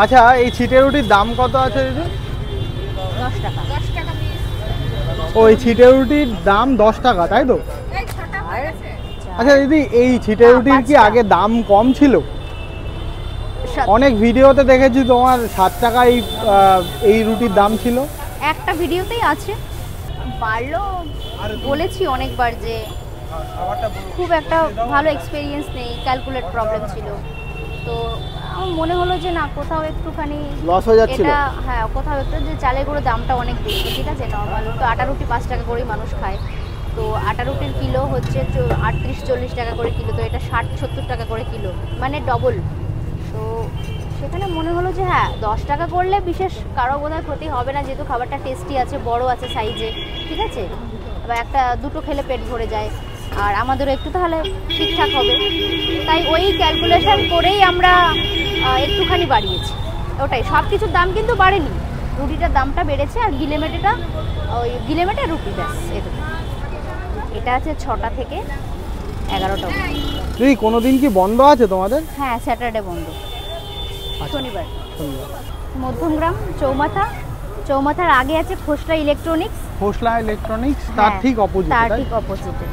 আচ্ছা, এই ছিটে রুটির দাম কত আছে দিদি? 10 টাকা। ওই ছিটে রুটির দাম 10 টাকা, তাই তো? আচ্ছা দিদি, এই ছিটে রুটির কি আগে দাম কম ছিল? অনেক ভিডিওতে দেখেছি তোমার 7 টাকা এই রুটির দাম ছিল। একটা ভিডিওতেই আছে, বাড়লো বলেছি অনেকবার যে খুব একটা ভালো এক্সপেরিয়েন্স নেই, ক্যালকুলেট প্রবলেম ছিল। তো আমার মনে হলো যে না, কোথাও একটুখানি লস হয়ে যাচ্ছিল। এটা হ্যাঁ, কোথাও একটু যে চালের গুঁড়ো দামটা অনেক বেশি, ঠিক আছে। নর্মাল তো আটা রুটি 5 টাকা করেই মানুষ খায়, তো আটা রুটির কিলো হচ্ছে 38-40 টাকা করে কিলো, তো এটা 60-70 টাকা করে কিলো, মানে ডবল। তো সেখানে মনে হলো যে হ্যাঁ, 10 টাকা করলে বিশেষ কারো বোধহয় ক্ষতি হবে না, যেহেতু খাবারটা টেস্টি আছে, বড় আছে সাইজে, ঠিক আছে। এবার একটা দুটো খেলে পেট ভরে যায়, আর আমাদেরও একটু তাহলে ঠিকঠাক হবে। তাই ওই ক্যালকুলেশন করেই আমরা একটুখানি বাড়িয়েছি, ওটাই। সব কিছুর দাম কিন্তু বাড়েনি, রুটিটার দামটা বেড়েছে, আর গিলেমেটেটা ওই গিলেমেটে রুটি, ব্যাস এটুকু। এটা আছে 6টা থেকে 11টা। দিদি কোনো দিন কি বন্ধ আছে তোমাদের? হ্যাঁ, স্যাটারডে বন্ধ, শনিবার। মধ্যমগ্রাম চৌমাথার আগে আছে খোসলা ইলেকট্রনিক্স। খোসলা ইলেকট্রনিক্স, তার ঠিক অপোজিট। তার ঠিক অপোজিটে।